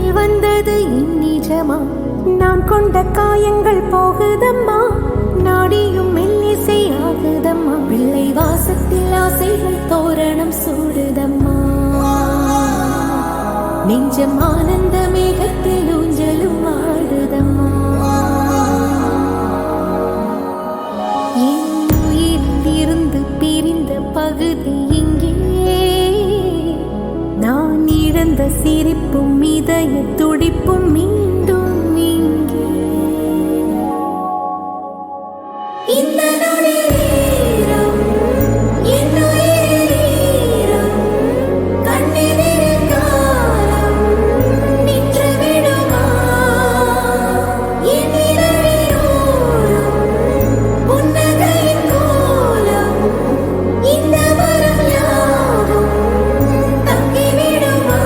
கண்ணில் வந்தது என் நிஜமா? நான் கொண்ட காயங்கள் போகுதம்மா, நாடியும் மெல்லிசை ஆகுதம்மா. பிள்ளை வாசத்தில் ஆசைகள் தோரணம் சூடுதம்மா. நெஞ்சம் ஆனந்த மேகத்தில் ஊஞ்சலும் ஆடுதம்மா. என் உயிரில் இருந்து பிரிந்த பகுதி இங்கே, நான் இழந்த சிரிப்பும் இதய துடிப்பும் மீண்டும் இங்கே. இந்த நொடியிலும் என் உயிரிலும் கண்ணெதிரில் காலம் நின்று விடுமா? என் இரவினோடும் புன்னகையின் கோலம் இந்த வரம் யாவும் தங்கிவிடுமா?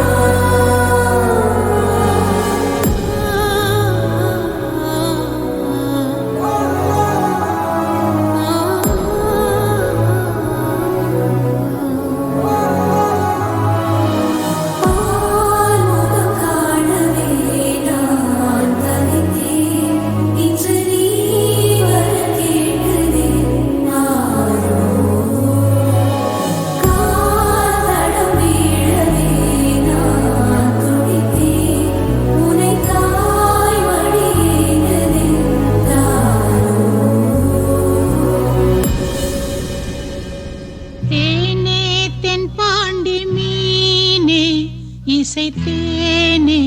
பால்முகம் காணவே நான் தவித்தேன். இன்று நீ வர கேட்கிறேன் நானோ. காத்தடம் வீழவே நான் துடித்தேன். உனை தாய் மடியினதே தானோ. தேனே தென் பாண்டி மீனே இசைத்தேனே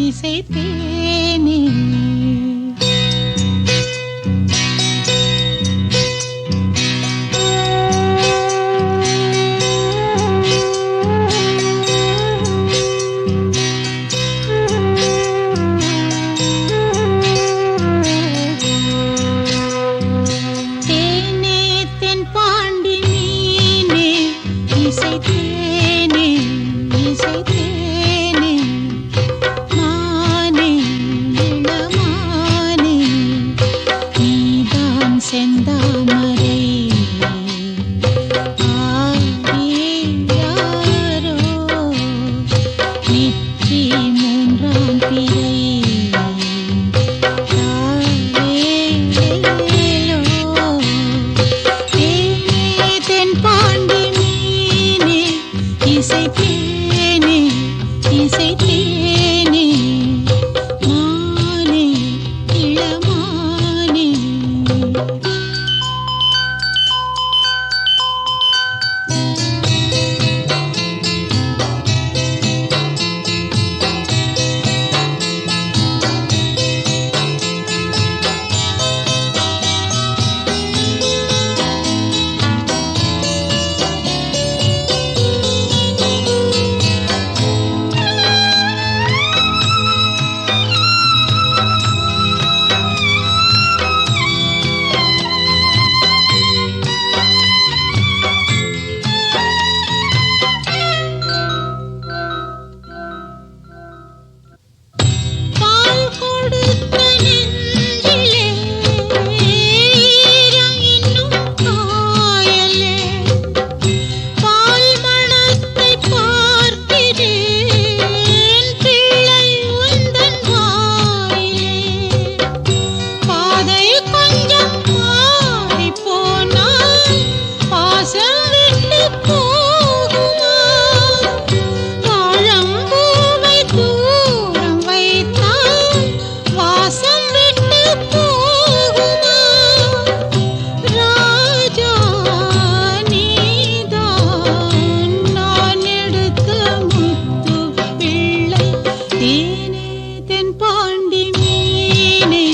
இசைத்தேனே. தேனே தென் பாண்டி மீனே இசைத்தேனே இசைத்தேனே. மானே இளமானே நீதான் செந்தாமரை. ஆரியாரோ நெற்றி மூன்றாம் பிறை. தாரேலோ தேனே தென் பாண்டி மீனே இசைத்தேனே இசைத்தேனே. மானே இளமானே. பால் கொடுத்த நெஞ்சிலே ஈரம் இன்னும் காயலே. பால் மணத்தை பார்க்கிறேன் பிள்ளை உந்தன் வாயிலே. பாதை கொஞ்சம் மாறிப் போனால் பாசம் விட்டு போகுமா? தாழம்பூவை தூரம் வைத்தால் வாசம் விட்டு போகுமா? ராஜா நீதான் நான் எடுத்த முத்து பிள்ளை. தேனே தென் பாண்டி மீனே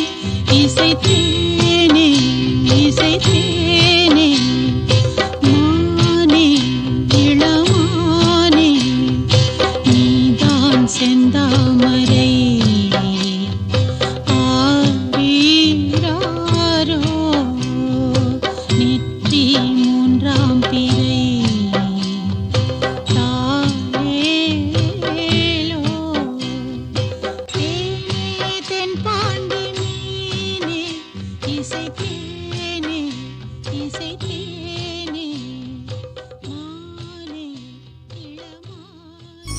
இசைத்தேனே இசைத்தேனே. மானே இளமானே நீதான் செந்தாமரை. ஆரிராரோ நெற்றி மூன்றாம் பிறை. தாரேலோ தேனே தென் பாண்டி மீனே இசைத்தேனே இசைத்தேனே. மானே இளமானே.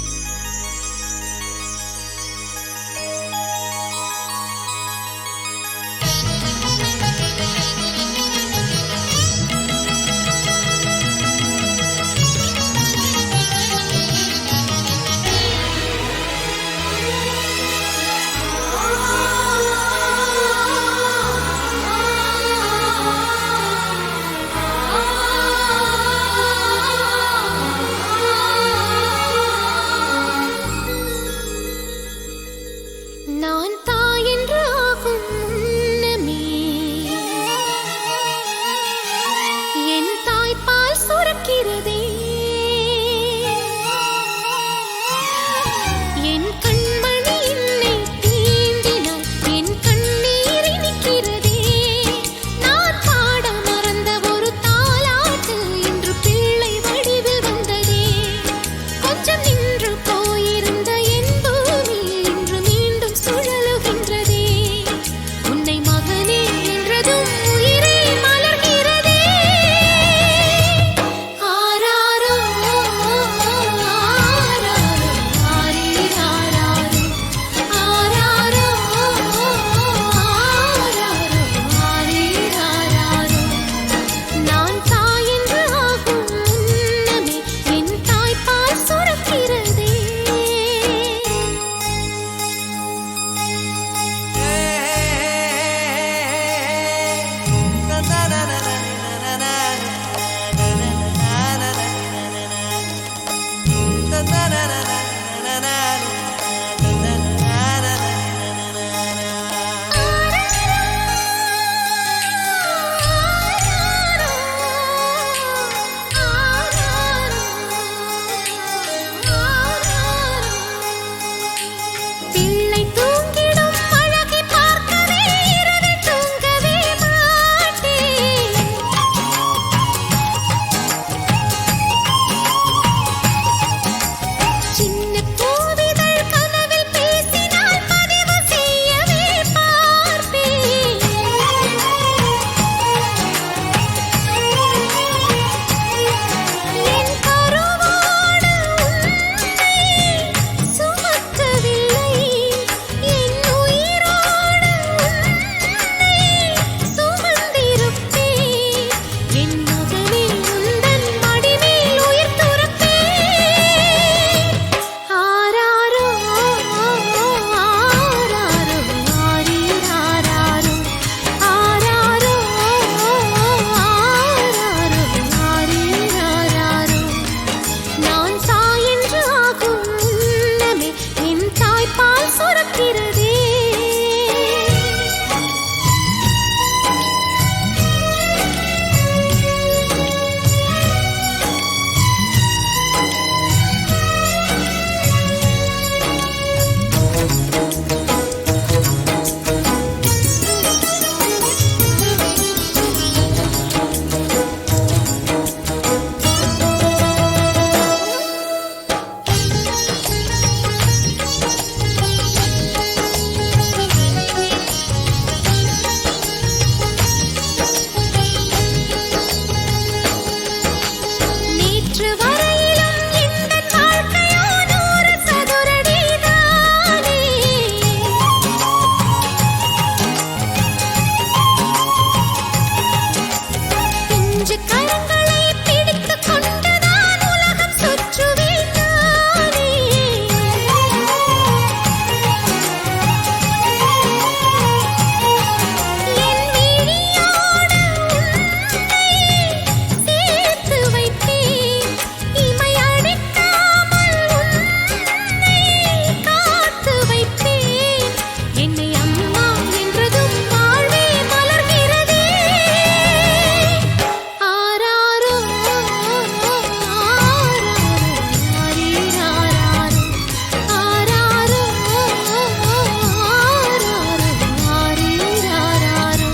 இன்று வரையிலும் இந்த வாழ்க்கையோ 100 சதுரடிதானே. பிஞ்சு கரங்களை பிடித்துக் கொண்டு நான் உலகம் சுற்றுவேன் நானே. என் விழியோடு உன்னை சேர்த்து வைத்தேன். இமை அடைக்காமல் உன்னை காத்து வைப்பேன். என்னை அம்மா என்றதும் வாழ்வே மலர்கிறதே. ஆராரோ ஆரீராரோ ஆராரோ ஆரீராரோ.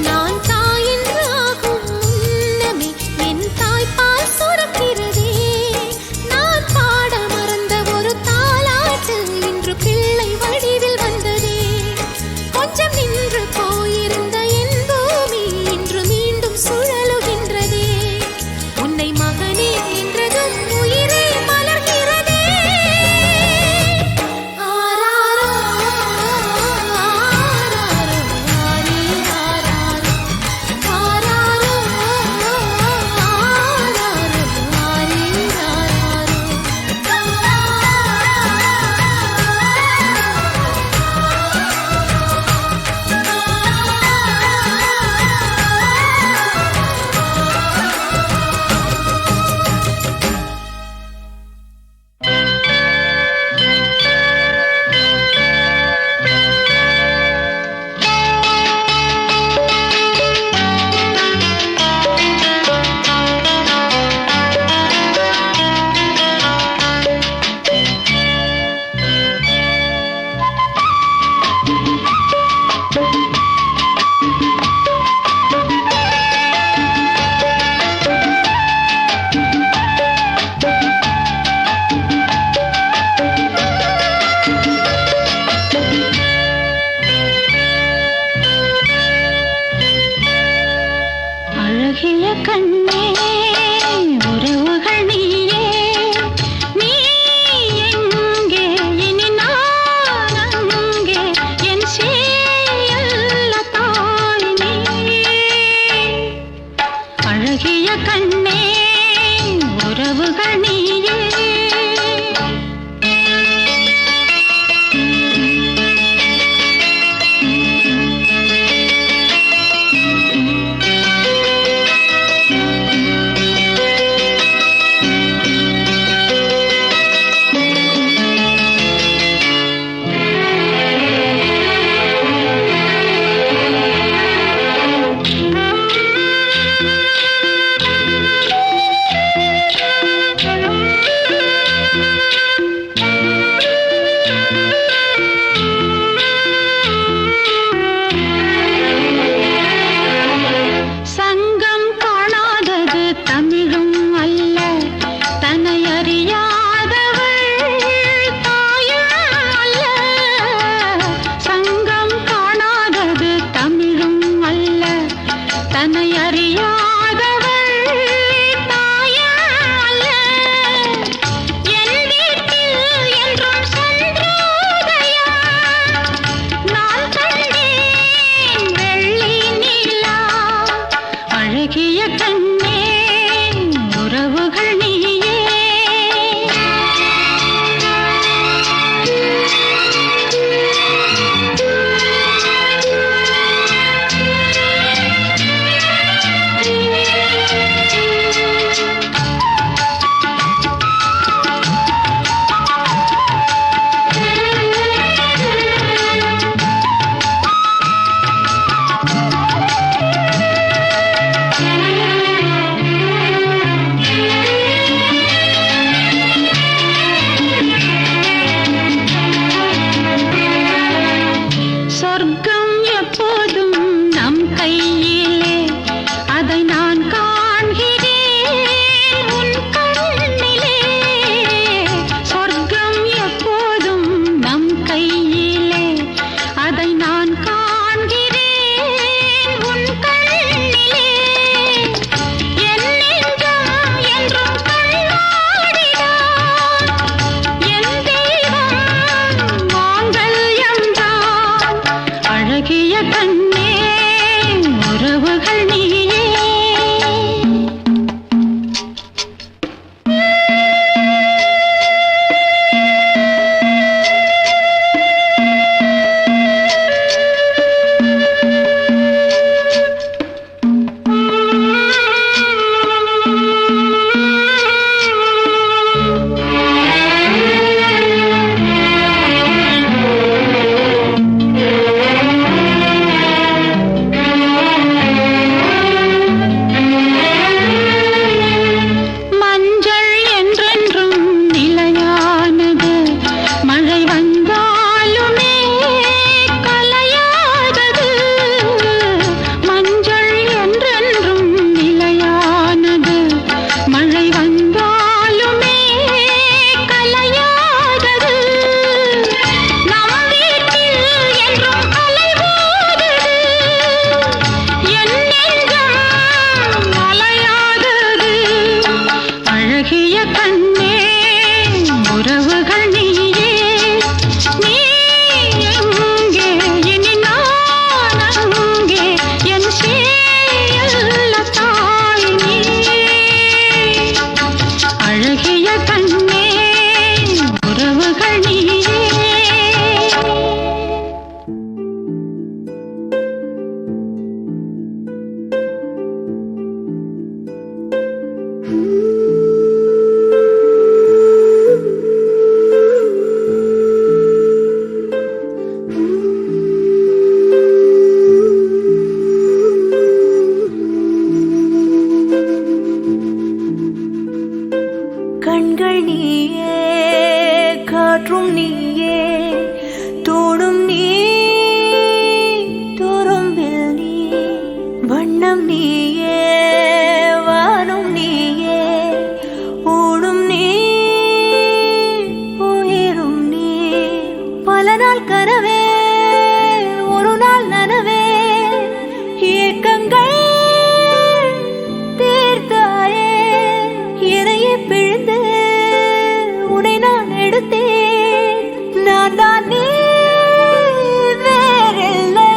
நான் தாயென்று ஆகும் முன்னமே என் தாய்ப்பால் சுரக்கிறதே. நான் பாட மறந்த ஒரு தாலாட்டு இன்று பிள்ளை வடிவில் வந்ததே. கொஞ்சம் நின்று போயிருந்த என் பூமி இன்று மீண்டும் சுழலுகின்றதே. உன்னை மகனே என்றதும் உயிரே மலர்கிறதே. ஆராரோ ஆராரோ ஆரீராரோ ஆராரோ அழகிய கண்ணே உறவுகள் நீயே. நீ எங்கே இனி நான் அங்கே. என் சேயல்ல தாய் நீ. அழகிய கண்ணே உறவுகள் நீயே. கண்கள் நீயே, காற்றும் நீயே, தூணும் நீ, துரும்பில் நீ, வண்ணம் நீயே, வானும் நீயே, ஊடும் நீ, உயிரும் நீ. பல நாள் கனவே, ஒரு நாள் நனவே, ஏக்கங்கள் தீர்த்தாயே. இதையே பிழிந்து உன்னை நான் எடுத்தேன். நான் தான் நீ, வேறில்லை.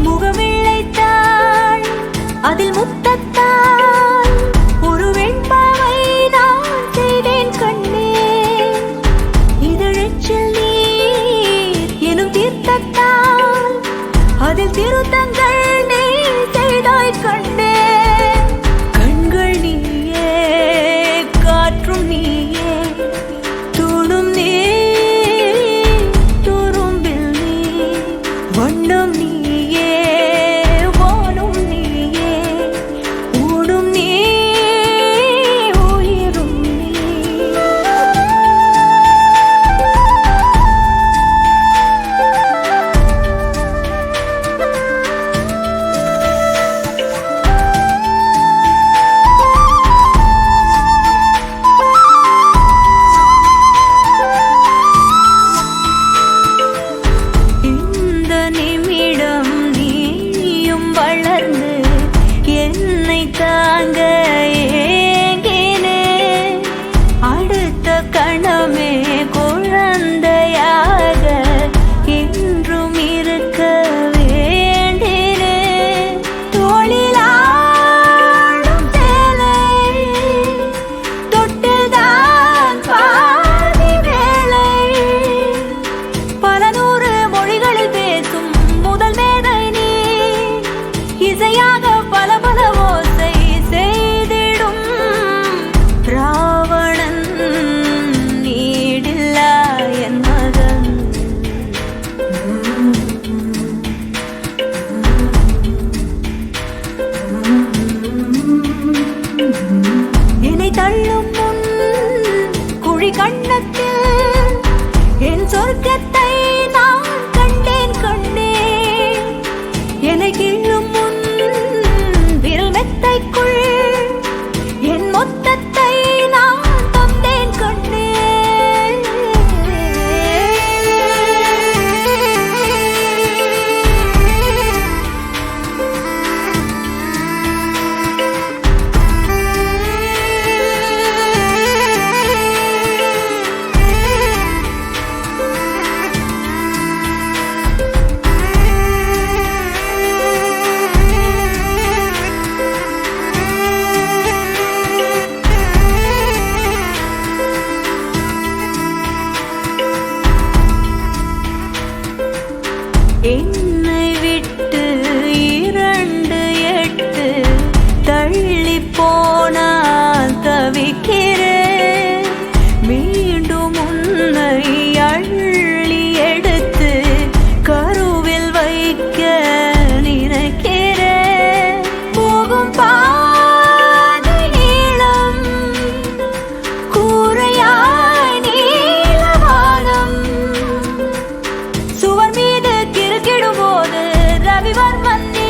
முகமிழைத்தாள், அதில் முத்தத்தால் ஒரு வெண்பாவை நான் செய்தேன் கண்ணே. இதழச்சில் நீர் எனும் தீர்த்தத்தால் அதில் திருத்தங்கள் நீ செய்தாய் கண்ணே. கண்கள் நீயே, காற்றும் நீயே, தூணும் நீ, துரும்பில் நீ, வண்ணம் நீயே, வானும் நீயே, ஊடும் நீ, உயிரும் நீ. இந்த நிமிடம் நீயும் வளர்ந்து என்னை தாங்க ஏங்கினே. அடுத்த கணமே குழந்தையாக என்றும் இருக்க வேண்டினே. தோளிலாடும் சேலை தொட்டுதான் பாதி வேலை. பல நூறு மொழிகளில் பேசும் முதல் மேதை நீ. இசையாக பல பல ஓசை செய்திடும் ராவணன் நீடில்லா என் மகன். என்னை தள்ளும் முன் குழி கண்ணத்தில் என் சொர்க்கத்தை நான் கண்டேன் கண்டேன். என்னை கிள்ளும் முன் விரல் மெத்தைக்குள் என் மொத்தத்தை நான் தந்தேன் கண்டேன். என்னை விட்டு 2 தள்ளி போனால் தவிக்கிறேன். மீண்டும் உன்னை அள்ளி எடுத்து கருவில் வைக்க நினைக்கிறேன். போகும் பாதை நீளம், கூரையாய் நீலவானம். சுவர் மீது கிறுக்கிடும் போது ரவிவர்மன் நீ.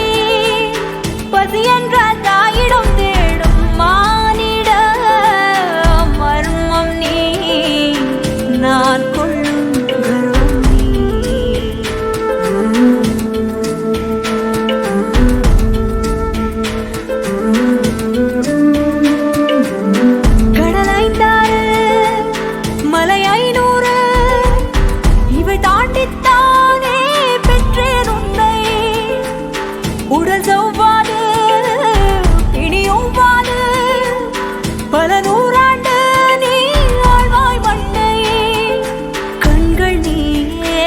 பசி என்ற தாயிடம் தேடும் மானிட மர்மம் நீ. நான் கொள்ளும் கர்வம் நீ. கடல் 5 மலை 500 இவை தாண்டித்தானே பெற்றேன் உன்னை. உடல் செவ்வாது இனியொவ்வாது பல நூறாண்டு நீ ஆழ்வாய் மண்ணை. கண்கள் நீயே,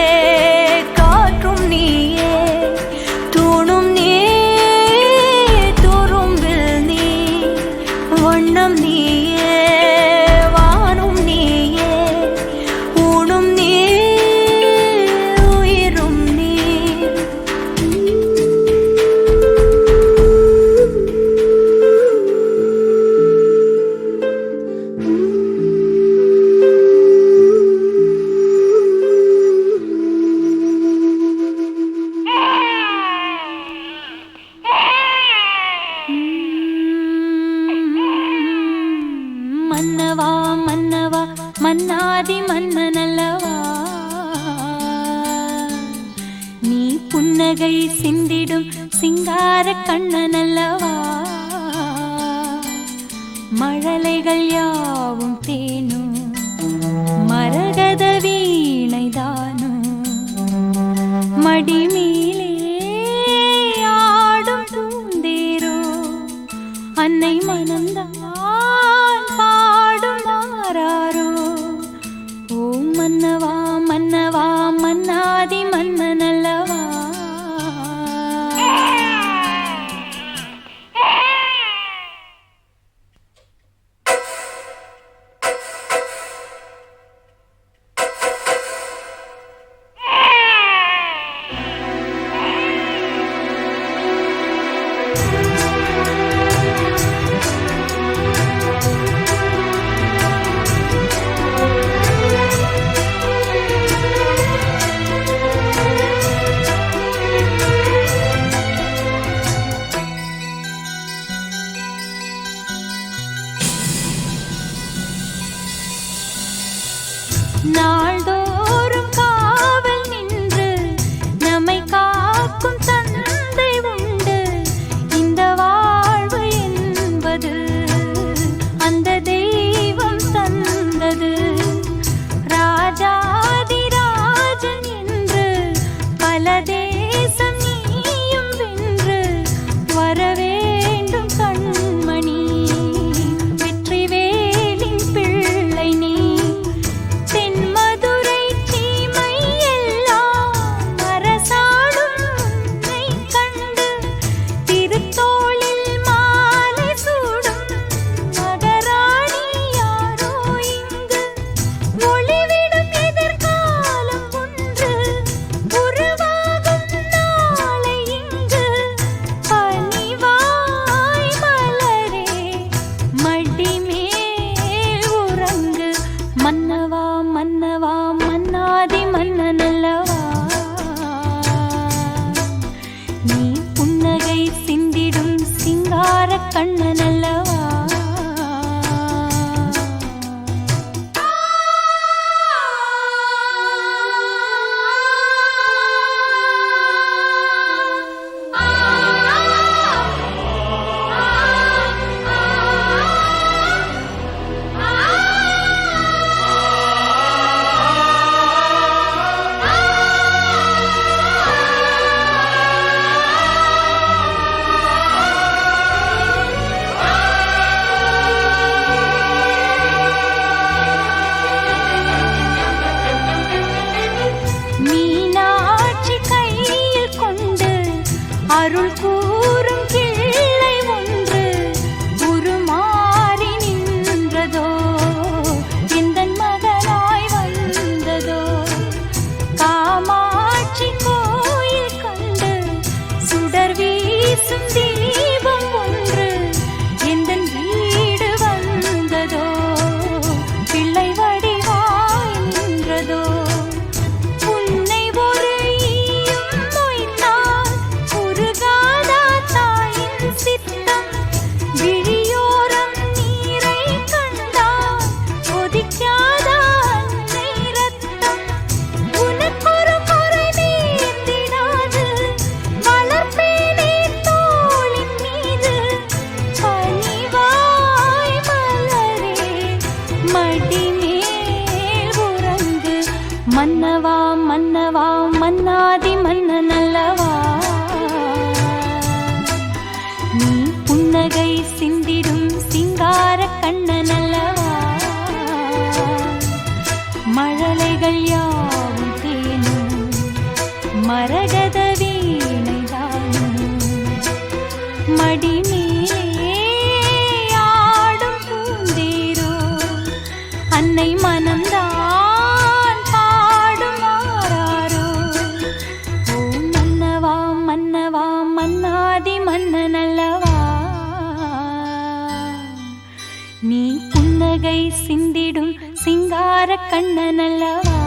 காற்றும் நீயே, தூணும் நீ, துரும்பில் நீ, வண்ணம் நீயே, வானும் நீயே, ஊடும் நீ, உயிரும் நீ. மன்னவா மன்னவா மன்னாதி மன்னனல்லவா நீ புன்னகை சிந்திடும் சிங்கார கண்ணனல்லவா மழலைகள் யாவும் தேனும் மரகத வீணைதானும் மடிமேலே ஆடும் பூந்தேரோ அன்னை மனந்தான் பாடும் மாறாரோ ஓ மன்னவா மன்னவா மன்னாதி மன்னனல்லவா நாள்தோறும் காவல் நின்று நம்மை காக்கும் தந்தை உண்டு இந்த வாழ்வு என்பது அந்த தெய்வம் தந்தது ராஜாதிராஜன் என்று பல தேசம் நீயும் வென்று வரவேண்டும் கண்மணி வெற்றி வேலின் பிள்ளை நீ மன்னவா மன்னவா மன்னாதி மன்னனல்லவா நீ புன்னகை சிந்திடும் சிங்கார கண்ணனல்லவா மீனாட்சி கையில் கொண்டு அருள் கூறும் கிள்ளை ஒன்று உருமாறி நின்றதோ எந்தன் மகனாய் வந்ததோ காமாட்சி கோயில் கண்டு சுடர் வீசும் தீபம் ஒன்று எந்தன் வீடு வந்ததோ பிள்ளை வடிவாய் நின்றதோ மன்னவா மன்னவா மன்னாதி மன்னனல்லவா நீ புன்னகை சிந்திடும் சிங்கார கண்ணனல்லவா மழலைகள் யாவும் தேனும் மரகத வீணைதானும் மடிமேலே ஆடும் பூந்தேரோ அன்னை மனம்தான் மன்னாதி மன்னனல்லவா நீ புன்னகை சிந்திடும் சிங்கார கண்ணனல்லவா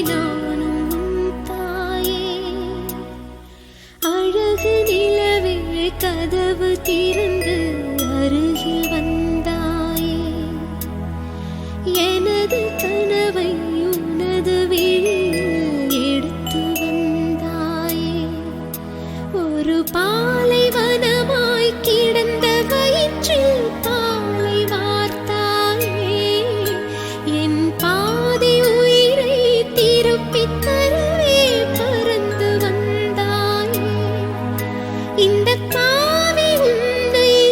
நானும் உன் தாயே. அழகு நிலவே கதவு திறந்து அருகில் வந்தாயே. எனது கனவை உனது விழியில் எடுத்து வந்தாயே. ஒரு பாலைவனமாய் கிடந்த வயிற்றில் பாலை வார்த்தாயே. என் பாதி உயிரை திருப்பித் தரவே பறந்து வந்தாயே. இந்த பாவி உன்னை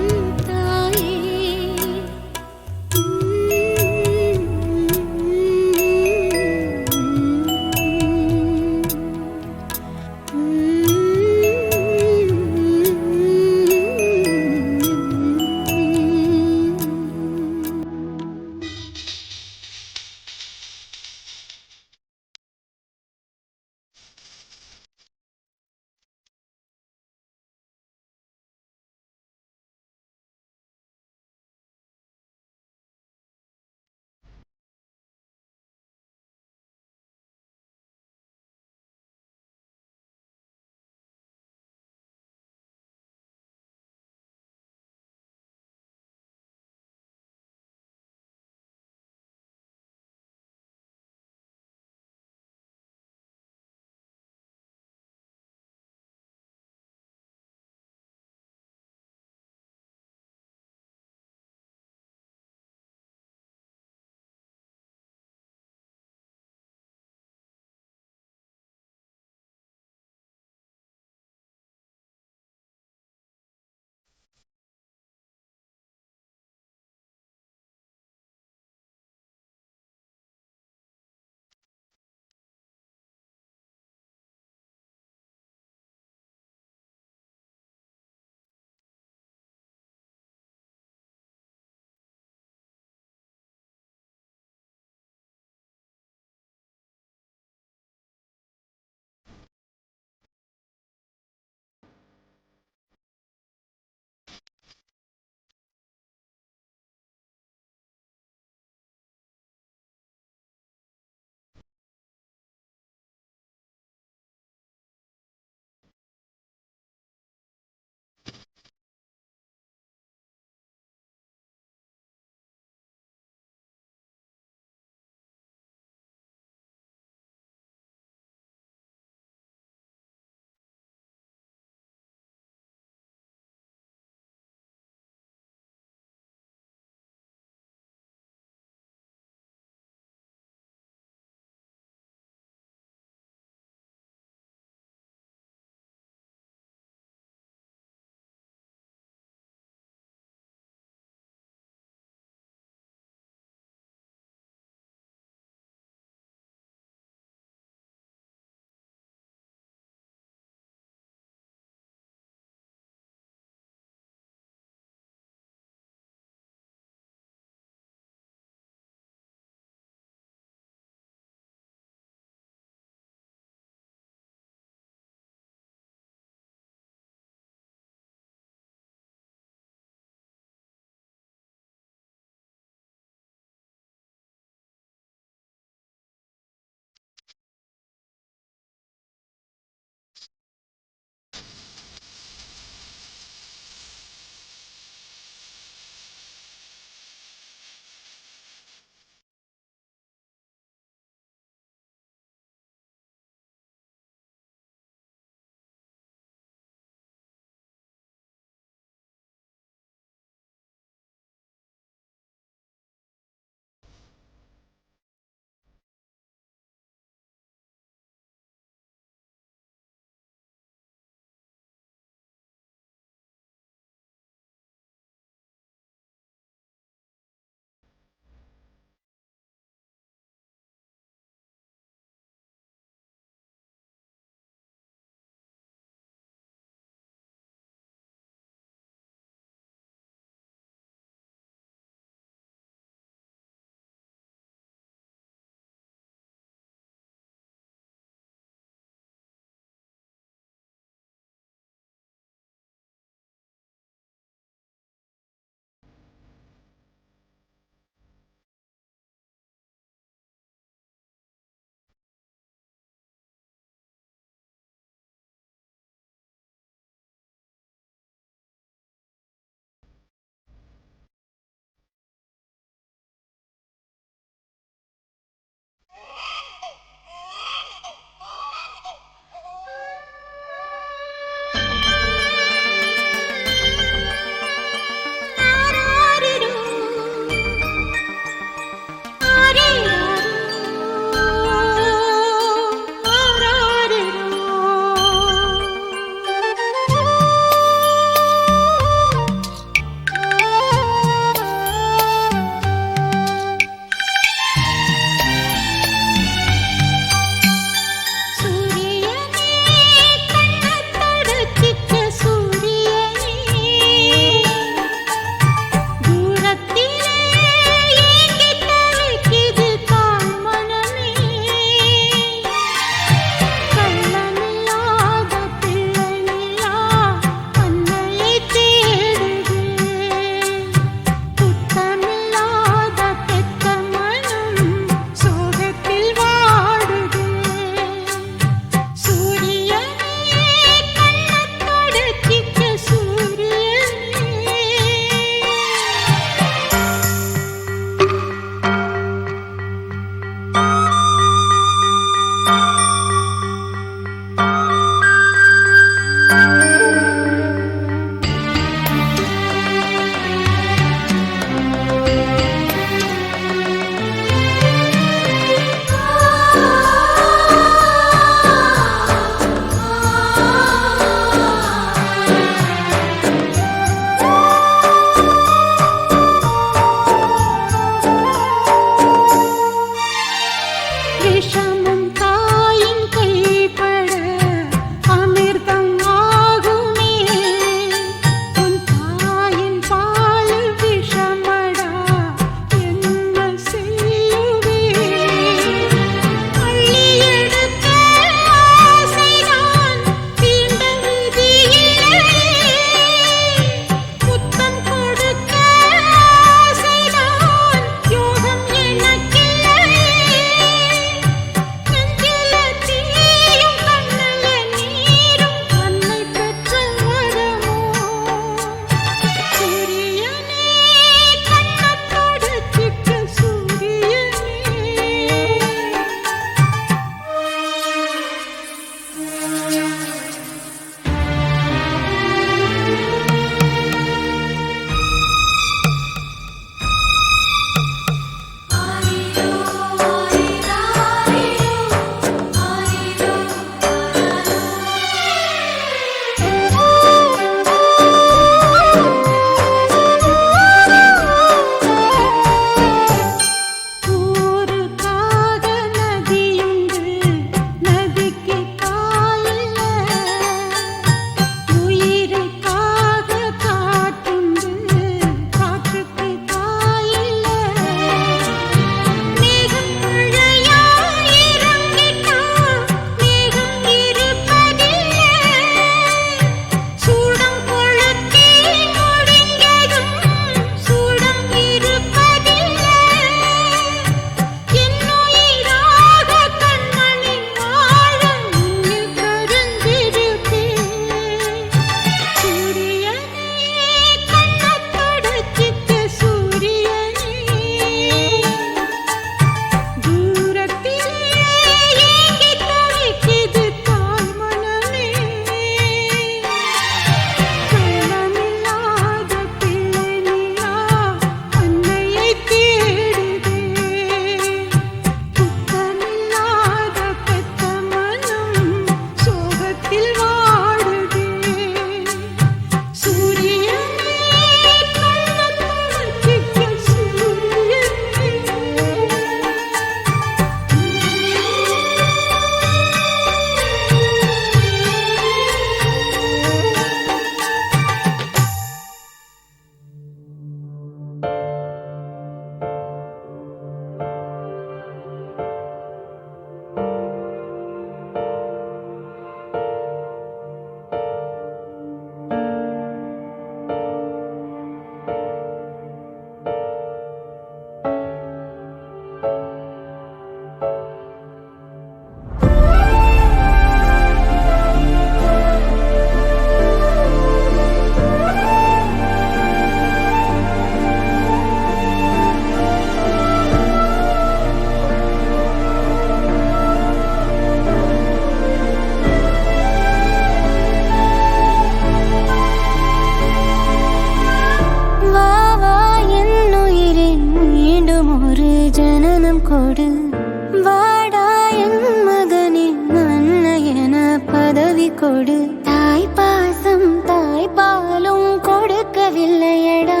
கொடு தாய் பாசம் தாய் பாலும் கொடுக்கவில்லையடா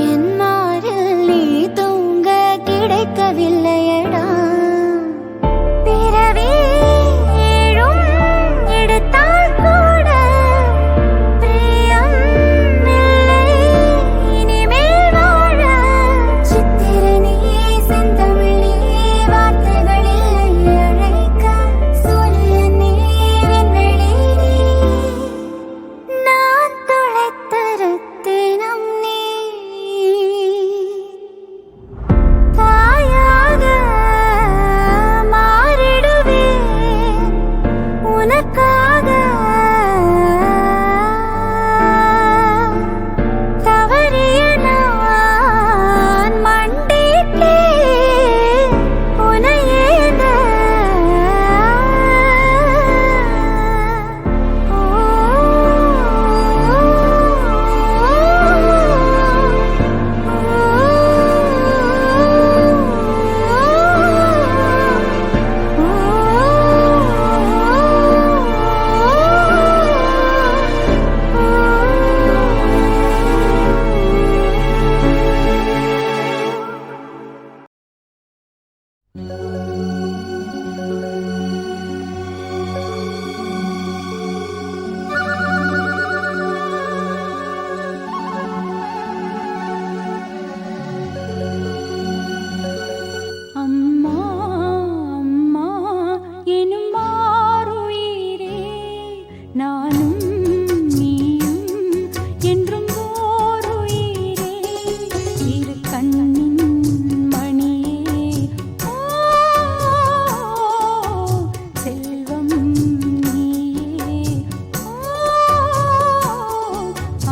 என் மாறில் நீ தூங்க கிடைக்கவில்லையடா பிறவி ஏழும் எடுத்தால் கூட பிரியம் இல்லை இனிமேல் வாழ சித்திரனே செந்தமிழே வார்த்தைகள் இல்லை அழைக்க சூரியனே விண்வெளி நான் தொலைத்த ரத்தினம் நீ தாயாக மாறிடுவேன் உனக்காக தவறிய நான் மண்டிட்டேன் உனையேத அம்மா அம்மா எனும் மாறுயிரே நானும் நீயும் என்றும் ஓருயிரே இரு கண்ணின் மணியே ஓ செல்வம் நீயே ஓ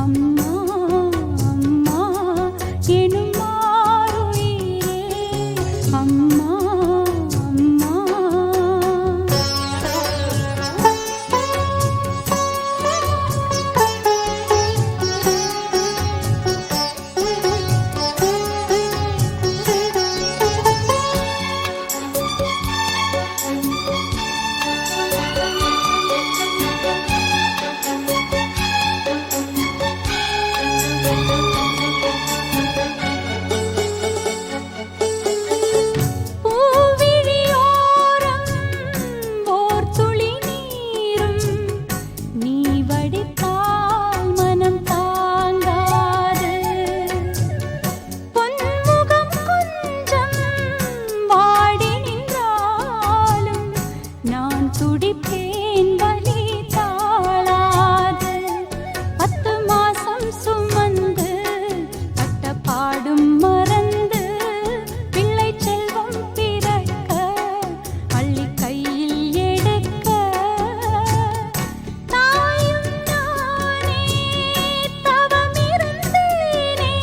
அம்மா அம்மா எனும் மாறுயிரே அம்மா அம்மா பூவிழியோரம் ஓர் துளி நீரும் நீ வடித்தால் மனம் தாங்காது பொன்முகம் கொஞ்சம் வாடி நின்றாலும் நான் துடிப்பேன் வலி தாழாது 10 மாசம் சுமந்து பட்ட பாடும் மறந்து பிள்ளை செல்வம் பிறக்க அள்ளி கையில் எடுக்க தாயும் நானே தவமிருந்தேனே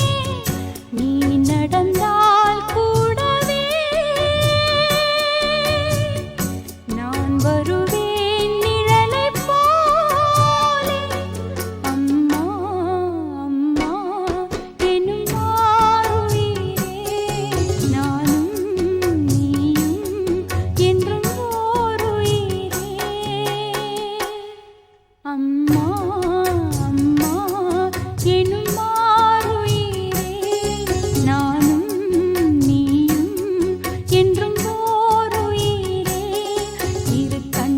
நீ நடந்தால் கூடவே நான் வருவேன் நிழலைப் போலே அம்மா அம்மா எனும் மாறுயிரே நானும் நீயும் என்றும் ஓருயிரே அம்மா அம்மா எனும் மாறுயிரே நானும் நீயும் என்றும் ஓருயிரே இரு கண்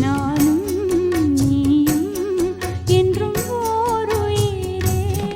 நான்